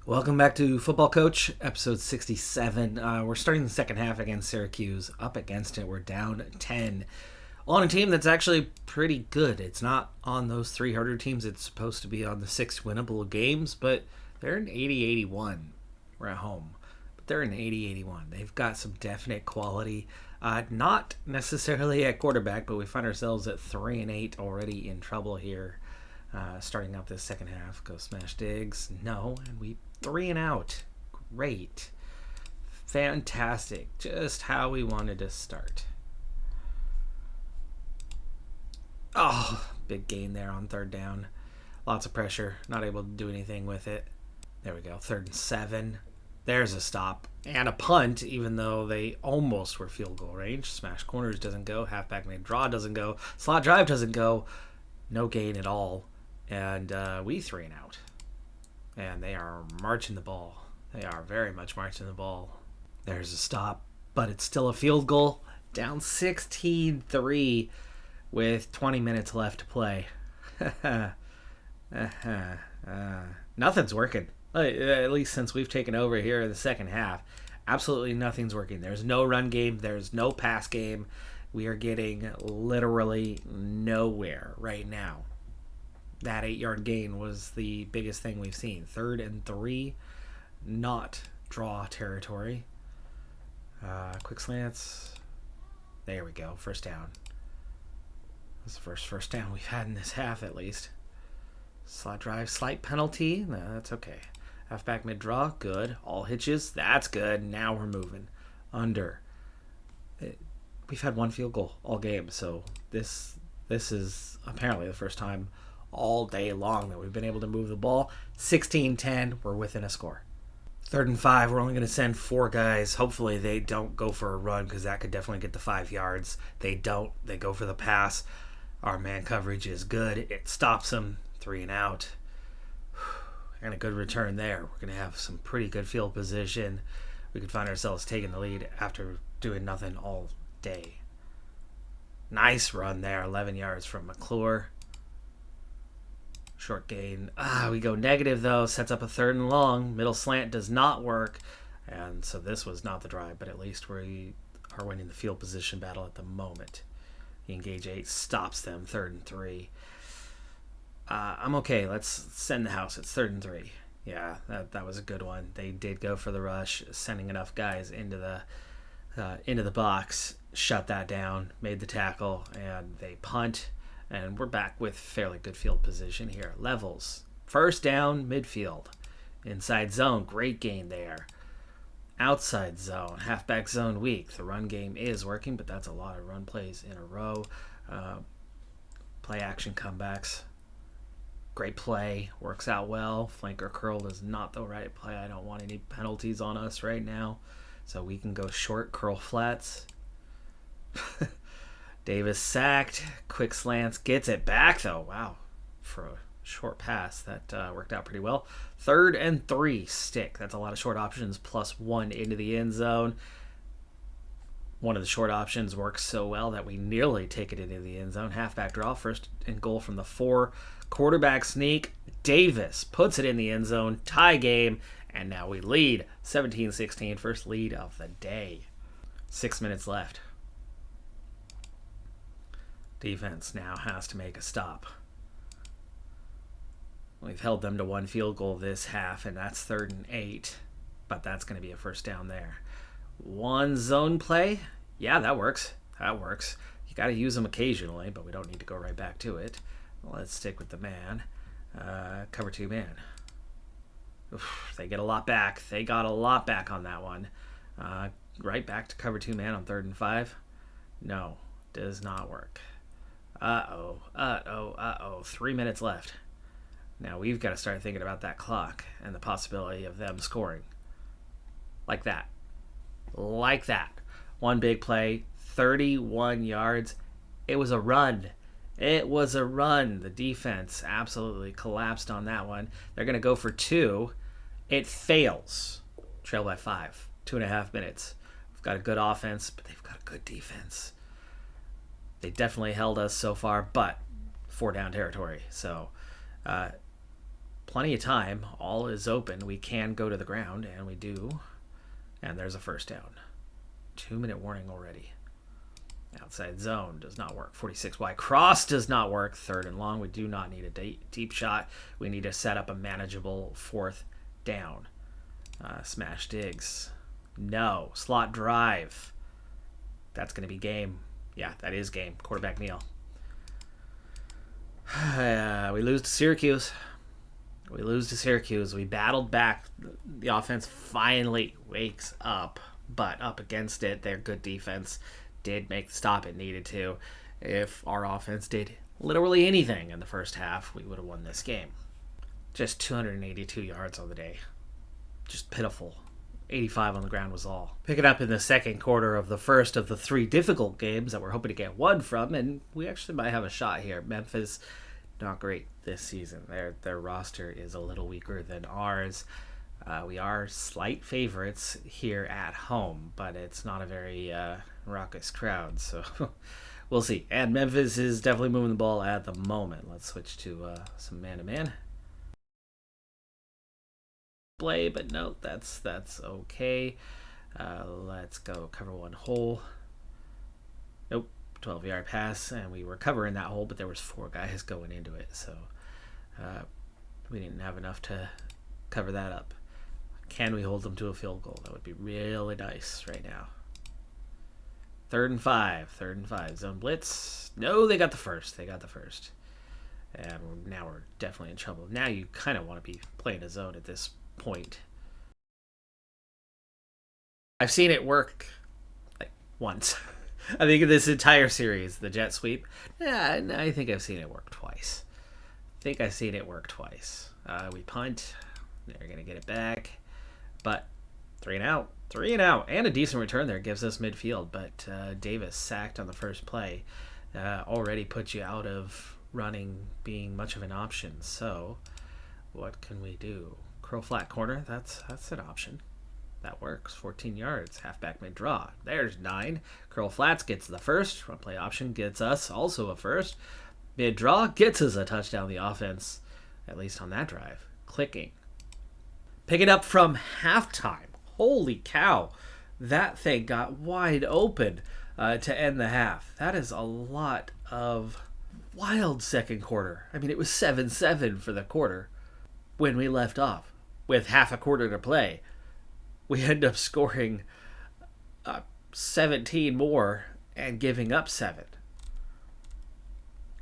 Welcome back to Football Coach, episode 67. We're starting the second half against Syracuse. Up against it, we're down 10 on a team that's actually pretty good. It's not on those 3 harder teams. It's supposed to be on the 6 winnable games, but they're in 80-81. We're at home, but they're in 80-81. They've got some definite quality. Not necessarily at quarterback, but we find ourselves at 3-8 already in trouble here. Starting out this second half. Go smash Diggs. No, and we 3 and out. Great. Fantastic. Just how we wanted to start. Oh, big gain there on third down. Lots of pressure. Not able to do anything with it. There we go. 3rd and 7. There's a stop. And a punt, even though they almost were field goal range. Smash corners doesn't go. Halfback made draw doesn't go. Slot drive doesn't go. No gain at all. And we 3 and out. And they are marching the ball. They are very much marching the ball. There's a stop, but it's still a field goal. Down 16-3 with 20 minutes left to play. Nothing's working. At least since we've taken over here in the second half. Absolutely nothing's working. There's no run game. There's no pass game. We are getting literally nowhere right now. That 8-yard gain was the biggest thing we've seen. 3rd and 3, not draw territory. Quick slants. There we go. First down. That's the first down we've had in this half at least. Slot drive, slight penalty. No, that's okay. Halfback mid-draw, good. All hitches, that's good. Now we're moving. Under. We've had 1 field goal all game, so this is apparently the first time all day long that we've been able to move the ball. 16-10, we're within a score. 3rd and 5, we're only going to send 4 guys. Hopefully they don't go for a run because that could definitely get the 5 yards. They don't. They go for the pass. Our man coverage is good. It stops them. 3 and out. And a good return there. We're going to have some pretty good field position. We could find ourselves taking the lead after doing nothing all day. Nice run there. 11 yards from McClure. Short gain. We go negative, though. Sets up a 3rd and long. Middle slant does not work. And so this was not the drive, but at least we are winning the field position battle at the moment. The engage 8 stops them. 3rd and 3. I'm okay. Let's send the house. It's 3rd and 3. Yeah, that was a good one. They did go for the rush, sending enough guys into the box, shut that down, made the tackle, and they punt. And we're back with fairly good field position here. Levels. First down, midfield. Inside zone, great gain there. Outside zone, halfback zone weak. The run game is working, but that's a lot of run plays in a row. Play action comebacks. Great play. Works out well. Flanker curl is not the right play. I don't want any penalties on us right now. So we can go short curl flats. Davis sacked. Quick slants. Gets it back, though. Wow. For a short pass, that worked out pretty well. 3rd and 3. Stick. That's a lot of short options. +1 into the end zone. One of the short options works so well that we nearly take it into the end zone. Halfback draw. 1st and goal from the 4. Quarterback sneak. Davis puts it in the end zone. Tie game. And now we lead. 17-16. First lead of the day. 6 minutes left. Defense now has to make a stop. We've held them to 1 field goal this half, and that's 3rd and 8. But that's going to be a first down there. 1 zone play. Yeah, that works. That works. You got to use them occasionally, but we don't need to go right back to it. Let's stick with the man. Cover 2 man. Oof, they get a lot back. They got a lot back on that one. Right back to cover 2 man on 3rd and 5. No, does not work. 3 minutes left. Now we've got to start thinking about that clock and the possibility of them scoring. Like that. Like that. 1 big play, 31 yards. It was a run. It was a run. The defense absolutely collapsed on that one. They're going to go for 2. It fails. Trail by 5. 2.5 minutes. We've got a good offense, but they've got a good defense. They definitely held us so far, but 4 down territory. So plenty of time. All is open. We can go to the ground, and we do. And there's a first down. 2-minute warning already. Outside zone does not work. 46 wide cross does not work. 3rd and long. We do not need a deep shot. We need to set up a manageable 4th down. Smash digs. No. Slot drive. That's going to be game. Yeah, that is game. Quarterback kneel. We lose to Syracuse. We battled back. The offense finally wakes up, but up against it, their good defense did make the stop it needed to. If our offense did literally anything in the first half, we would have won this game. Just 282 yards on the day. Just pitiful. 85 on the ground was all. Pick it up in the second quarter of the first of the 3 difficult games that we're hoping to get 1 from, and we actually might have a shot here. Memphis, not great this season. Their roster is a little weaker than ours. We are slight favorites here at home, but it's not a very raucous crowd, so we'll see. And Memphis is definitely moving the ball at the moment. Let's switch to some man-to-man play, but no, that's okay. Let's go cover 1 hole. Nope, 12-yard pass, and we were covering that hole, but there was 4 guys going into it, so we didn't have enough to cover that up. Can we hold them to a field goal? That would be really nice right now. 3rd and 5. Zone blitz. No, they got the first. And now we're definitely in trouble. Now you kind of want to be playing a zone at this point. I've seen it work like once. I think in this entire series, the jet sweep. Yeah, I think I've seen it work twice. We punt. They're going to get it back. But 3 and out. And a decent return there gives us midfield. But Davis sacked on the first play. Already puts you out of running being much of an option. So what can we do? Curl flat corner. That's an option. That works. 14 yards. Halfback mid draw. There's 9. Curl flats gets the first. Run play option gets us also a first. Mid draw gets us a touchdown. The offense, at least on that drive, clicking. Pick it up from halftime. Holy cow. That thing got wide open to end the half. That is a lot of wild second quarter. I mean, it was 7-7 for the quarter when we left off with half a quarter to play. We end up scoring 17 more and giving up 7.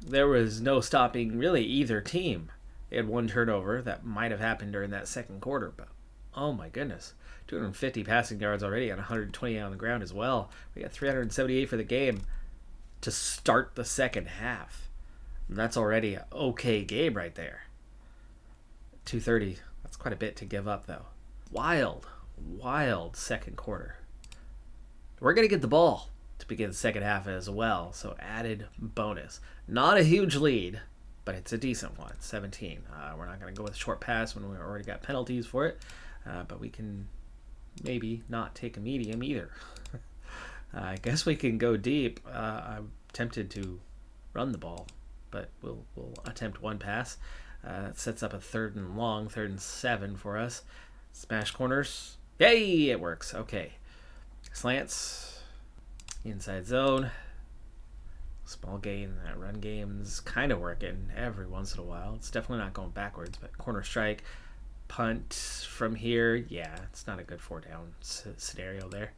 There was no stopping really either team. They had 1 turnover that might have happened during that second quarter, but oh my goodness. 250 passing yards already and 120 on the ground as well. We got 378 for the game to start the second half. And that's already an okay game right there. 230. That's quite a bit to give up, though. Wild second quarter. We're going to get the ball to begin the second half as well, so added bonus. Not a huge lead, but it's a decent one, 17. We're not going to go with a short pass when we already got penalties for it, but we can maybe not take a medium either. I guess we can go deep. I'm tempted to run the ball, but we'll attempt 1 pass. That sets up a 3rd and long, 3rd and 7 for us. Smash corners. Yay, it works. Okay. Slants. Inside zone. Small gain. That run game's kind of working every once in a while. It's definitely not going backwards, but corner strike. Punt from here. Yeah, it's not a good 4-down scenario there.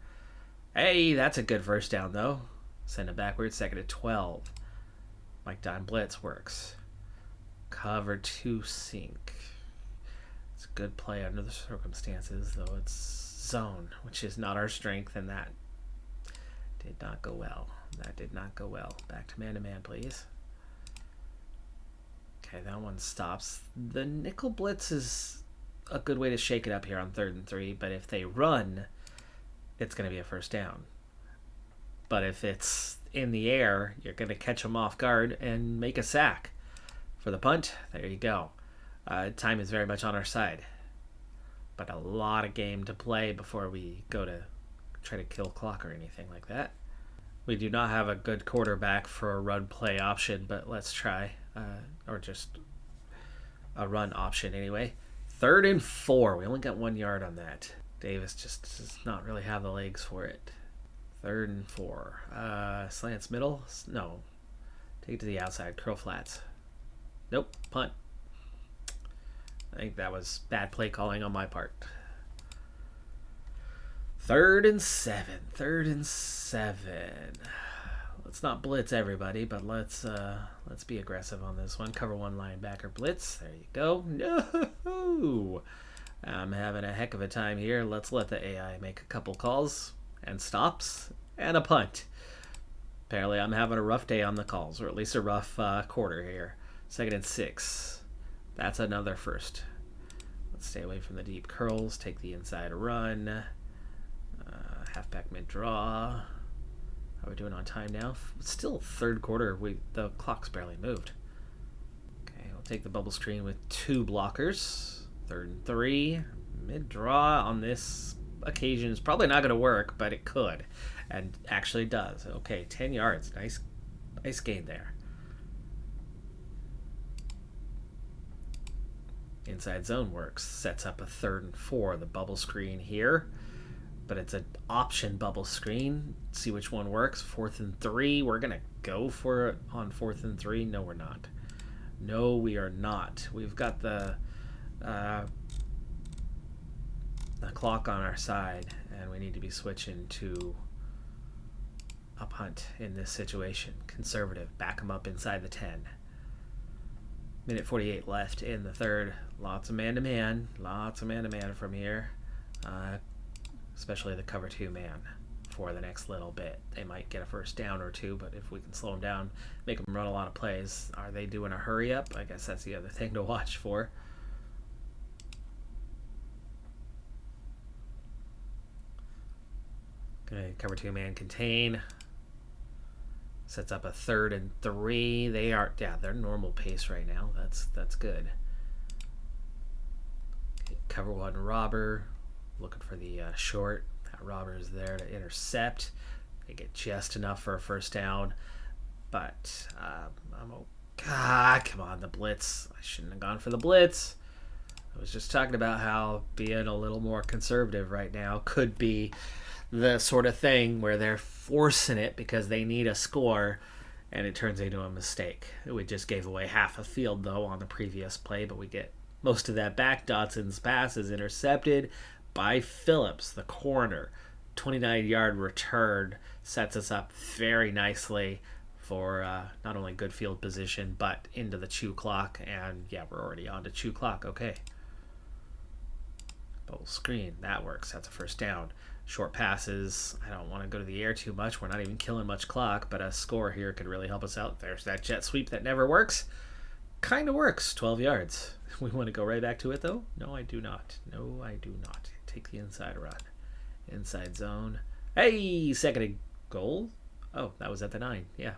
Hey, that's a good first down, though. Send it backwards. 2nd and 12. Mike Dime blitz works. Cover 2 sink. It's a good play under the circumstances, though it's zone, which is not our strength, and that did not go well. Back to man-to-man, please. Okay, that one stops. The nickel blitz is a good way to shake it up here on 3rd and 3, but if they run, it's going to be a first down. But if it's in the air, you're going to catch them off guard and make a sack. For the punt, there you go. Time is very much on our side. But a lot of game to play before we go to try to kill clock or anything like that. We do not have a good quarterback for a run play option, but let's try. Or just a run option anyway. 3rd and 4. We only got 1 yard on that. Davis just does not really have the legs for it. 3rd and 4. Slants middle? No. Take it to the outside. Curl flats. Nope. Punt. I think that was bad play calling on my part. 3rd and 7. 3rd and 7. Let's not blitz everybody, but let's be aggressive on this one. Cover 1 linebacker blitz. There you go. No! I'm having a heck of a time here. Let's let the AI make a couple calls and stops and a punt. Apparently I'm having a rough day on the calls, or at least a rough quarter here. 2nd and 6. That's another first. Let's stay away from the deep curls. Take the inside run. Halfback mid-draw. How are we doing on time now? Still 3rd quarter. The clock's barely moved. Okay, we'll take the bubble screen with 2 blockers. 3rd and 3. Mid-draw on this occasion is probably not going to work, but it could. And actually does. Okay, 10 yards. Nice gain there. Inside zone works. Sets up a 3rd and 4. The bubble screen here. But it's an option bubble screen. See which one works. 4th and 3. We're going to go for it on 4th and 3. No, we're not. No, we are not. We've got the clock on our side, and we need to be switching to a punt in this situation. Conservative. Back them up inside the 10. Minute 48 left in the 3rd. Lots of man-to-man. Lots of man-to-man from here. Especially the cover 2 man for the next little bit. They might get a first down or 2, but if we can slow them down, make them run a lot of plays. Are they doing a hurry up? I guess that's the other thing to watch for. Okay, cover 2 man contain. Sets up a 3rd and 3. They're normal pace right now. That's good. Okay, cover 1 robber. Looking for the short. That robber is there to intercept. They get just enough for a first down. But come on, the blitz. I shouldn't have gone for the blitz. I was just talking about how being a little more conservative right now could be the sort of thing where they're forcing it because they need a score, and it turns into a mistake. We just gave away half a field, though, on the previous play, but we get most of that back. Dotson's pass is intercepted by Phillips, the corner. 29-yard return sets us up very nicely for not only good field position, but into the chew clock. And yeah, we're already on to chew clock. Okay. Bubble screen. That works. That's a first down. Short passes. I don't want to go to the air too much. We're not even killing much clock, but a score here could really help us out. There's that jet sweep that never works. Kind of works. 12 yards. We want to go right back to it, though? No, I do not. No, I do not. Take the inside run. Inside zone. Hey, 2nd and goal. Oh, that was at the 9. Yeah.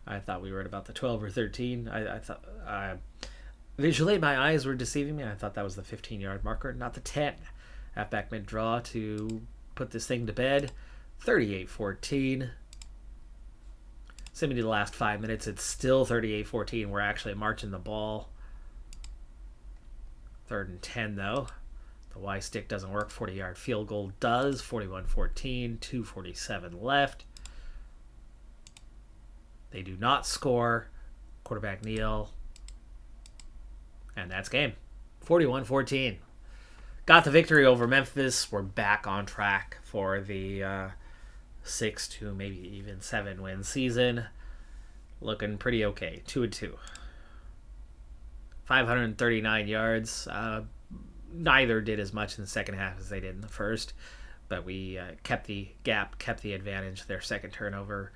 I thought we were at about the 12 or 13. I thought... visually, my eyes were deceiving me. I thought that was the 15-yard marker, not the 10. Halfback mid-draw to put this thing to bed. 38-14. Send me to the last 5 minutes. It's still 38-14. We're actually marching the ball. 3rd and 10, though. The Y stick doesn't work. 40-yard field goal does. 41-14. 2:47 left. They do not score. Quarterback kneel. And that's game. 41-14. Got the victory over Memphis. We're back on track for the 6 to maybe even 7 win season. Looking pretty okay. 2-2. 539 yards. Neither did as much in the second half as they did in the first, but we kept the gap, kept the advantage. Their second turnover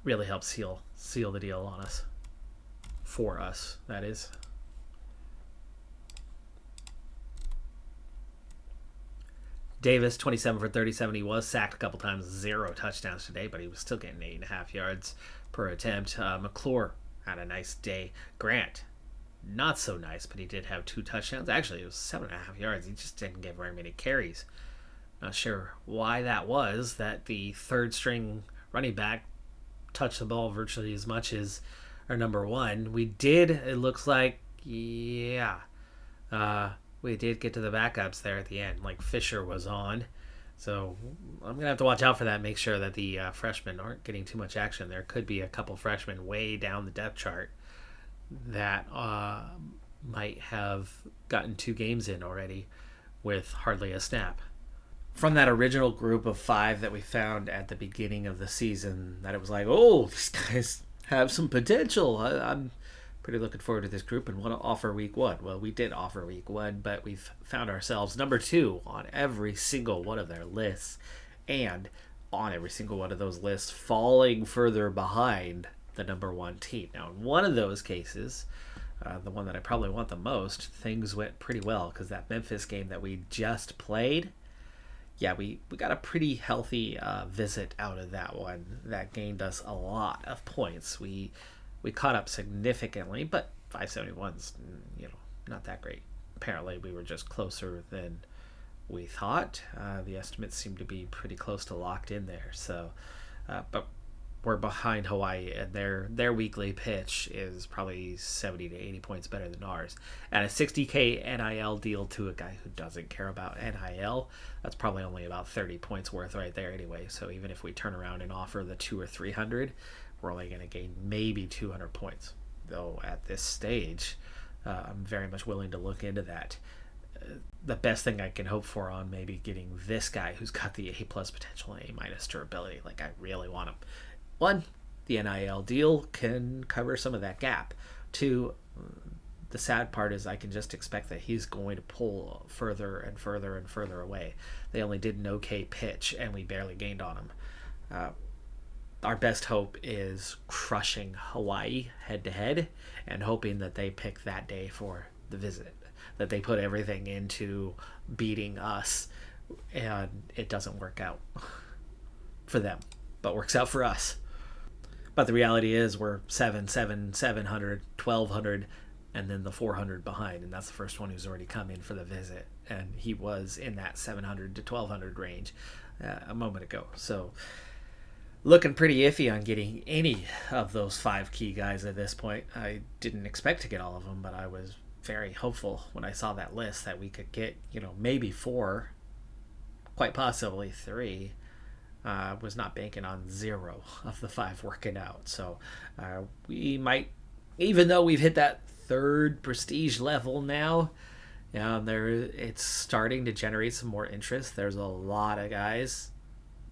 really helped seal the deal on us. For us, that is. Davis, 27 for 37. He was sacked a couple times, 0 touchdowns today, but he was still getting 8.5 yards per attempt. McClure had a nice day. Grant, not so nice, but he did have 2 touchdowns. Actually, it was 7.5 yards. He just didn't get very many carries. Not sure why that was, that the third string running back touched the ball virtually as much as our number 1. We did, it looks like, Yeah. We did get to the backups there at the end. Like Fisher was on. So I'm going to have to watch out for that. Make sure that the freshmen aren't getting too much action. There could be a couple freshmen way down the depth chart that might have gotten 2 games in already with hardly a snap. From that original group of 5 that we found at the beginning of the season, that it was like, oh, these guys have some potential. I'm pretty looking forward to this group and want to offer week 1. Well, we did offer week 1, but we've found ourselves number 2 on every single one of their lists, and on every single one of those lists falling further behind the number 1 team. Now, in one of those cases, the one that I probably want the most, things went pretty well because that Memphis game that we just played, yeah, we got a pretty healthy visit out of that one. That gained us a lot of points. We caught up significantly, but 571's not that great. Apparently, we were just closer than we thought. The estimates seem to be pretty close to locked in there. So, but we're behind Hawaii, and their weekly pitch is probably 70 to 80 points better than ours. And a 60K NIL deal to a guy who doesn't care about NIL, that's probably only about 30 points worth right there anyway. So even if we turn around and offer the 200 or 300, we're only going to gain maybe 200 points. Though at this stage, I'm very much willing to look into that. The best thing I can hope for on maybe getting this guy who's got the A+ potential and A- durability, like I really want him. 1, the NIL deal can cover some of that gap. 2, the sad part is I can just expect that he's going to pull further and further and further away. They only did an okay pitch, and we barely gained on him. Our best hope is crushing Hawaii head-to-head and hoping that they pick that day for the visit, that they put everything into beating us, and it doesn't work out for them, but works out for us. But the reality is we're 700, 1,200, and then the 400 behind, and that's the first one who's already come in for the visit, and he was in that 700 to 1,200 range a moment ago. So looking pretty iffy on getting any of those 5 key guys at this point. I didn't expect to get all of them, but I was very hopeful when I saw that list that we could get, maybe 4, quite possibly 3. Was not banking on 0 of the 5 working out. So we might, even though we've hit that 3rd prestige level now, it's starting to generate some more interest. There's a lot of guys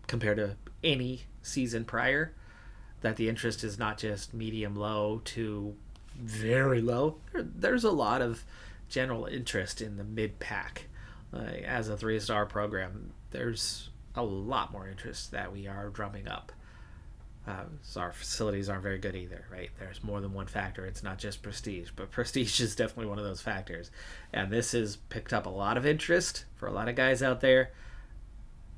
compared to any season prior that the interest is not just medium low to very low. There's a lot of general interest in the mid pack. As a 3-star program, there's a lot more interest that we are drumming up. So our facilities aren't very good either, right? There's more than one factor. It's not just prestige, but prestige is definitely one of those factors. And this has picked up a lot of interest for a lot of guys out there,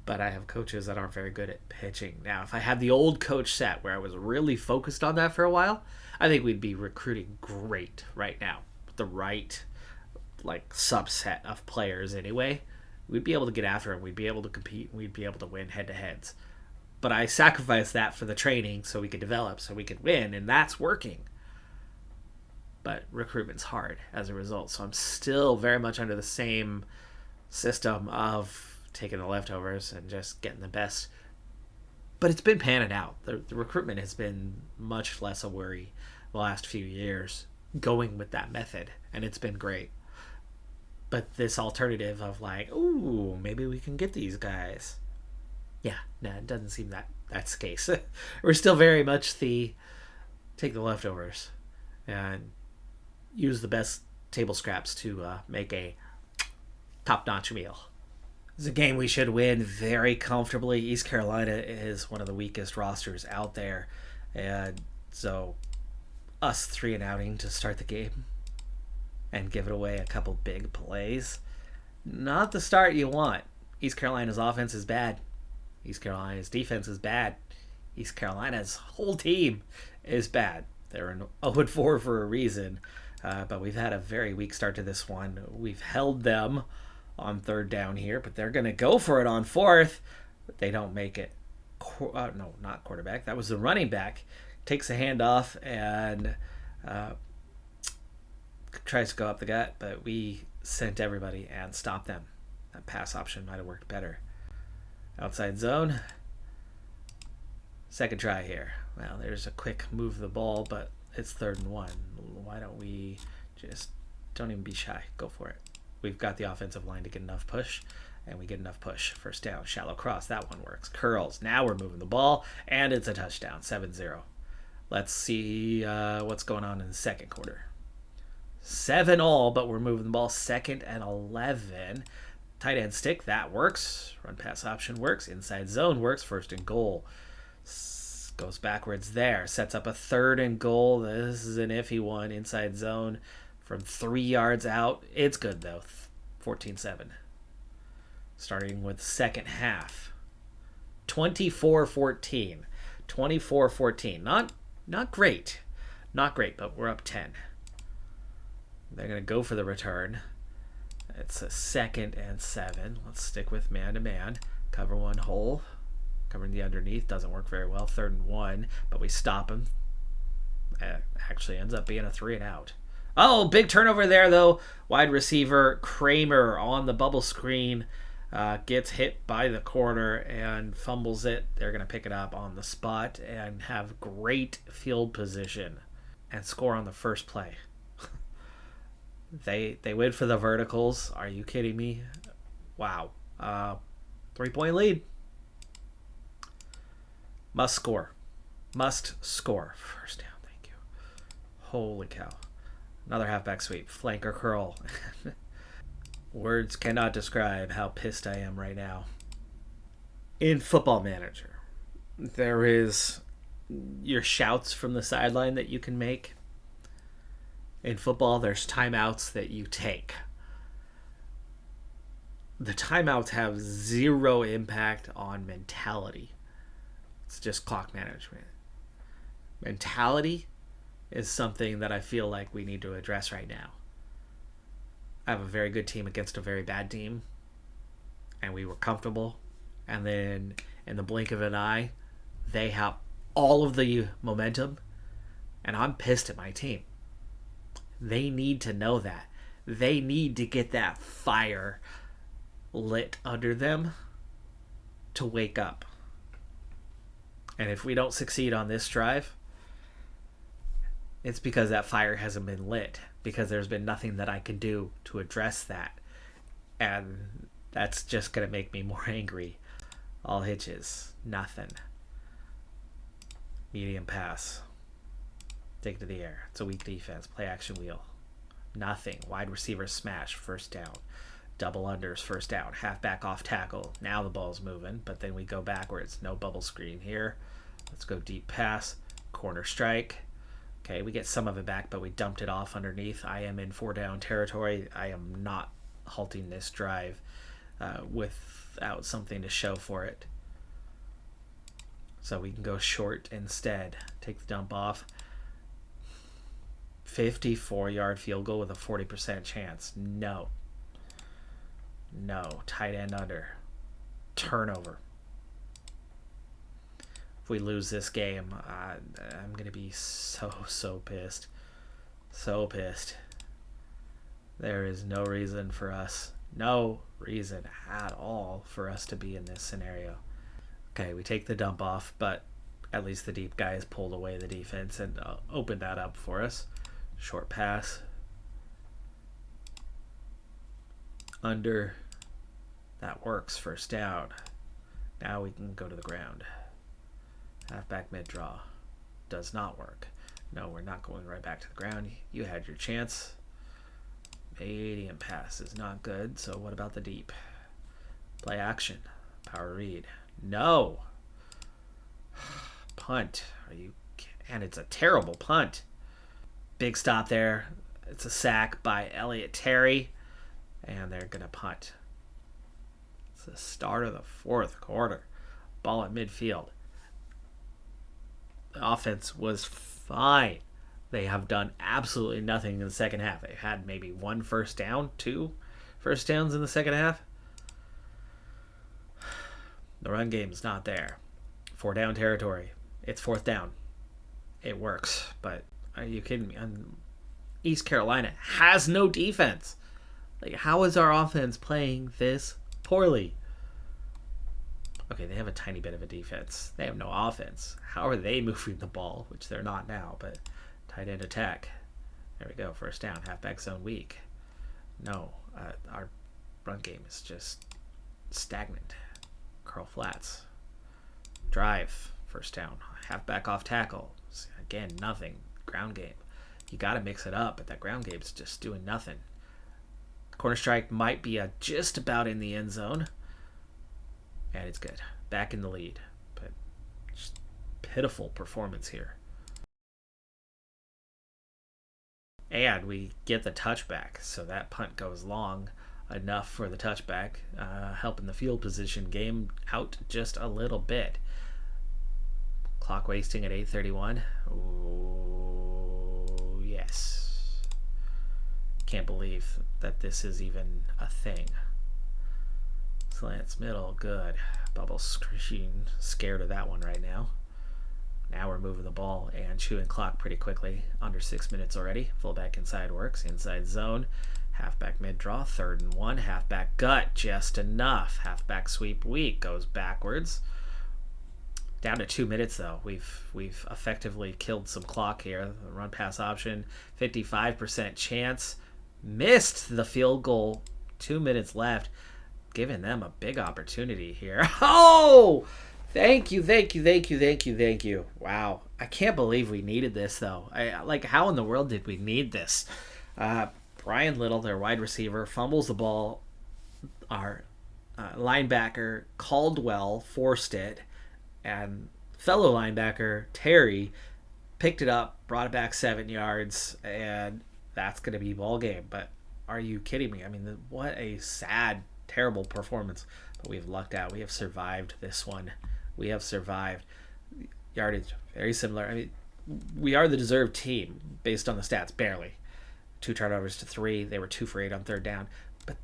but I have coaches that aren't very good at pitching. Now, if I had the old coach set where I was really focused on that for a while, I think we'd be recruiting great right now. The right subset of players anyway. We'd be able to get after them. We'd be able to compete. We'd be able to win head-to-heads. But I sacrificed that for the training so we could develop, so we could win, and that's working. But recruitment's hard as a result. So I'm still very much under the same system of taking the leftovers and just getting the best. But it's been panning out. The recruitment has been much less a worry the last few years going with that method, and it's been great. But this alternative of ooh, maybe we can get these guys. Yeah, no, it doesn't seem that's the case. We're still very much take the leftovers and use the best table scraps to make a top-notch meal. It's a game we should win very comfortably. East Carolina is one of the weakest rosters out there. And so us 3-and-outing to start the game and give it away a couple big plays, not the start you want. East Carolina's offense is bad. East Carolina's defense is bad. East Carolina's whole team is bad. They're an 0-4 for a reason, but we've had a very weak start to this one. We've held them on 3rd down here, but they're going to go for it on 4th. They don't make it. No, not quarterback. That was the running back. Takes a handoff and tries to go up the gut, but we sent everybody and stopped them. That pass option might have worked better. Outside zone. Second try here. Well, there's a quick move of the ball, but it's 3rd and 1. Why don't we just don't even be shy. Go for it. We've got the offensive line to get enough push, and we get enough push. First down, shallow cross. That one works. Curls. Now we're moving the ball, and it's a touchdown. 7-0. Let's see what's going on in the second quarter. 7-all, but we're moving the ball. 2nd and 11. Tight end stick. That works. Run pass option works. Inside zone works. 1st and goal. Goes backwards there. Sets up a 3rd and goal. This is an iffy one. Inside zone from 3 yards out. It's good, though. 14-7. Starting with second half. 24-14. 24-14. Not great. Not great, but we're up 10. They're going to go for the return. It's a 2nd and 7. Let's stick with man-to-man. Cover one hole. Covering the underneath doesn't work very well. 3rd and 1, but we stop him. Actually ends up being a 3 and out. Oh, big turnover there, though. Wide receiver Kramer on the bubble screen gets hit by the corner and fumbles it. They're going to pick it up on the spot and have great field position and score on the first play. They went for the verticals. Are you kidding me? Wow. 3-point lead. Must score. Must score. First down, thank you. Holy cow. Another halfback sweep. Flanker curl. Words cannot describe how pissed I am right now. In Football Manager, there is your shouts from the sideline that you can make. In football, there's timeouts that you take. The timeouts have zero impact on mentality. It's just clock management. Mentality is something that I feel like we need to address right now. I have a very good team against a very bad team, and we were comfortable. And then in the blink of an eye, they have all of the momentum, and I'm pissed at my team. They need to know that. They need to get that fire lit under them to wake up. And if we don't succeed on this drive, it's because that fire hasn't been lit, because there's been nothing that I can do to address that. And that's just going to make me more angry. All hitches. Nothing. Medium pass. Take it to the air. It's a weak defense. Play action wheel. Nothing. Wide receiver smash. First down. Double unders. First down. Halfback off tackle. Now the ball's moving, but then we go backwards. No bubble screen here. Let's go deep pass. Corner strike. Okay, we get some of it back, but we dumped it off underneath. I am in 4-down territory. I am not halting this drive without something to show for it. So we can go short instead. Take the dump off. 54-yard field goal with a 40% chance. No. No. Tight end under. Turnover. If we lose this game, I'm going to be so pissed. So pissed. There is no reason for us, no reason at all for us to be in this scenario. Okay, we take the dump off, but at least the deep guys pulled away the defense and opened that up for us. Short pass. Under. That works. First down. Now we can go to the ground. Halfback mid-draw. Does not work. No, we're not going right back to the ground. You had your chance. Medium pass is not good, so what about the deep? Play action. Power read. No! Punt. And it's a terrible punt. Big stop there. It's a sack by Elliott Terry, and they're going to punt. It's the start of the fourth quarter. Ball at midfield. The offense was fine. They have done absolutely nothing in the second half. They had maybe 1 first down, 2 first downs in the second half. The run game's not there. 4-down territory. It's 4th down. It works, but are you kidding me? East Carolina has no defense. Like, how is our offense playing this poorly? Okay, they have a tiny bit of a defense. They have no offense. How are they moving the ball? Which they're not now, but tight end attack. There we go. First down. Halfback zone weak. No, our run game is just stagnant. Curl flats. Drive. First down. Halfback off tackle. Again, nothing. Ground game. You got to mix it up, but that ground game's just doing nothing. Corner strike might be just about in the end zone. And it's good. Back in the lead. But just pitiful performance here. And we get the touchback. So that punt goes long enough for the touchback. Helping the field position game out just a little bit. Clock wasting at 8:31. Oh, yes. Can't believe that this is even a thing. Slants middle, good. Bubble screeching, scared of that one right now. Now we're moving the ball and chewing clock pretty quickly. Under 6 minutes already. Fullback inside works. Inside zone. Halfback mid draw. 3rd and 1. Halfback gut. Just enough. Halfback sweep weak. Goes backwards. Down to 2 minutes though. We've effectively killed some clock here. The run pass option. 55% chance. Missed the field goal. 2 minutes left. Giving them a big opportunity here. Oh! Thank you. Wow. I can't believe we needed this, though. How in the world did we need this? Brian Little, their wide receiver, fumbles the ball. Our linebacker, Caldwell, forced it. And fellow linebacker, Terry, picked it up, brought it back 7 yards, and that's going to be ball game. But are you kidding me? I mean, what a sad, terrible performance. But we've lucked out. We have survived this one. We have survived. Yardage, very similar. I mean, we are the deserved team based on the stats, barely. 2 turnovers to 3. They were 2 for 8 on 3rd down. But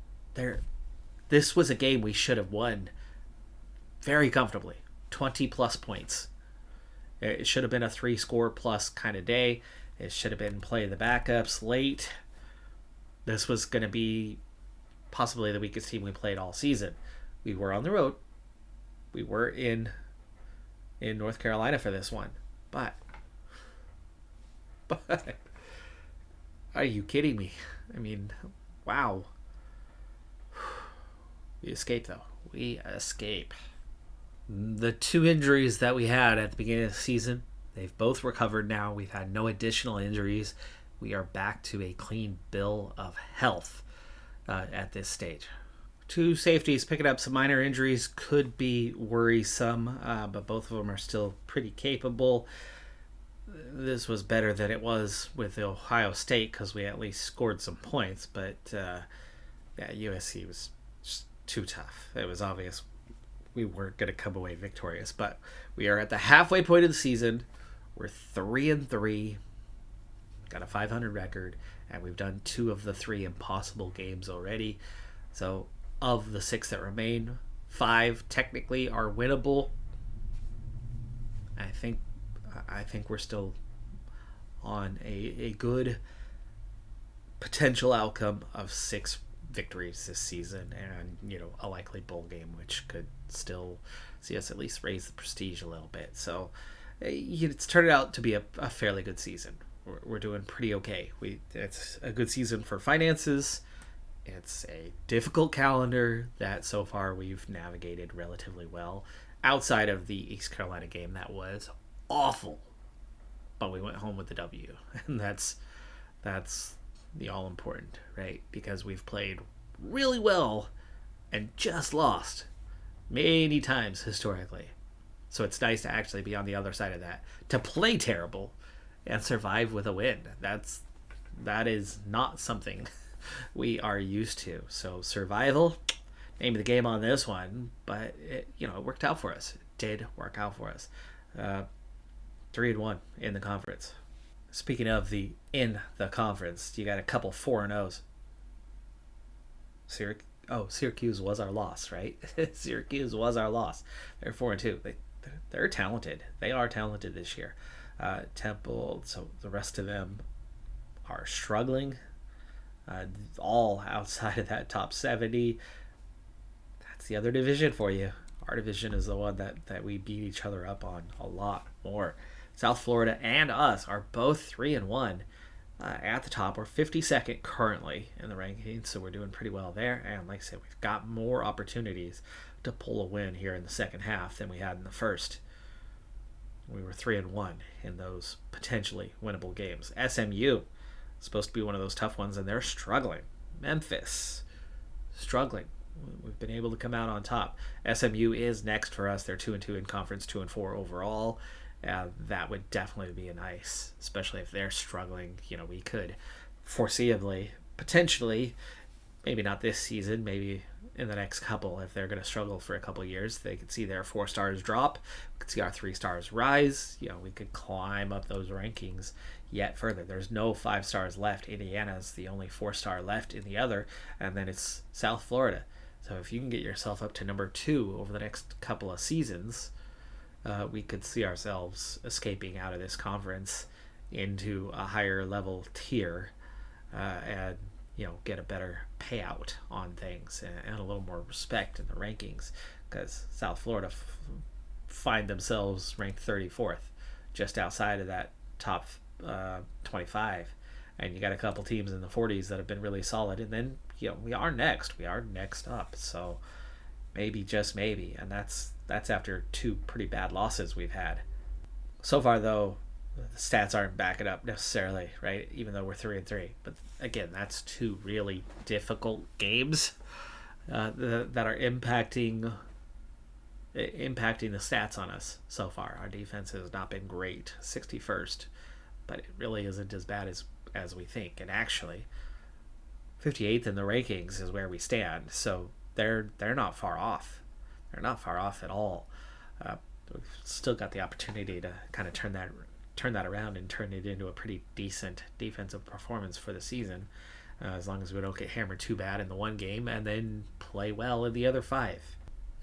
this was a game we should have won very comfortably. 20-plus points. It should have been a 3-score-plus kind of day. It should have been play the backups late. This was going to be possibly the weakest team we played all season. We were on the road. We were in North Carolina for this one. But are you kidding me? I mean, wow. We escape, though. We escape. The 2 injuries that we had at the beginning of the season, they've both recovered now. We've had no additional injuries. We are back to a clean bill of health at this stage. 2 safeties picking up some minor injuries could be worrisome, but both of them are still pretty capable. This was better than it was with Ohio State because we at least scored some points, but USC was just too tough. It was obvious we weren't going to come away victorious, but we are at the halfway point of the season. We're 3-3, got a 500 record, and we've done 2 of the 3 impossible games already. So of the 6 that remain, 5 technically are winnable. I think we're still on a good potential outcome of 6 victories this season, and a likely bowl game, which could still see us at least raise the prestige a little bit. So it's turned out to be a fairly good season. We're doing pretty okay. It's a good season for finances. It's a difficult calendar that so far we've navigated relatively well, outside of the East Carolina game that was awful, but we went home with the W, and that's the all important, right? Because we've played really well and just lost many times historically. So it's nice to actually be on the other side of that, to play terrible and survive with a win. That is not something we are used to. So survival, name of the game on this one, but it worked out for us. It did work out for us. 3-1 in the conference. Speaking of in the conference, you got a couple 4-0s. Syracuse was our loss, right? Syracuse was our loss. They're 4-2. They're talented. They are talented this year. Temple, so the rest of them are struggling, all outside of that top 70. That's the other division for you. Our division is the one that we beat each other up on a lot more. South Florida and us are both 3-1 at the top. We're 52nd currently in the rankings, so we're doing pretty well there. And like I said, we've got more opportunities to pull a win here in the second half than we had in the first. We were 3-1 in those potentially winnable games. SMU supposed to be one of those tough ones, and they're struggling. Memphis struggling. We've been able to come out on top. SMU is next for us. They're 2-2 in conference, 2-4 overall. That would definitely be a nice, especially if they're struggling. We could foreseeably, potentially, maybe not this season, maybe in the next couple, if they're going to struggle for a couple of years, they could see their 4 stars drop. We could see our 3 stars rise. We could climb up those rankings yet further. There's no 5 stars left. Indiana's the only 4-star left in the other, and then it's South Florida. So if you can get yourself up to number 2 over the next couple of seasons, we could see ourselves escaping out of this conference into a higher level tier, and get a better payout on things and a little more respect in the rankings, because South Florida find themselves ranked 34th, just outside of that top 25, and you got a couple teams in the 40s that have been really solid, and then we are next up, so maybe, just maybe, and that's after 2 pretty bad losses we've had so far. Though the stats aren't backing up necessarily, right? Even though we're 3-3, but again, that's 2 really difficult games that are impacting the stats on us so far. Our defense has not been great, 61st, but it really isn't as bad as we think. And actually, 58th in the rankings is where we stand, so they're not far off. They're not far off at all. We've still got the opportunity to kind of turn that around and turn it into a pretty decent defensive performance for the season, as long as we don't get hammered too bad in the one game and then play well in the other 5.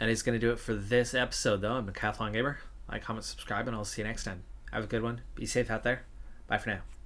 And it's going to do it for this episode, though. I'm Decathlon Gamer. Like, comment, subscribe, and I'll see you next time. Have a good one. Be safe out there. Bye for now.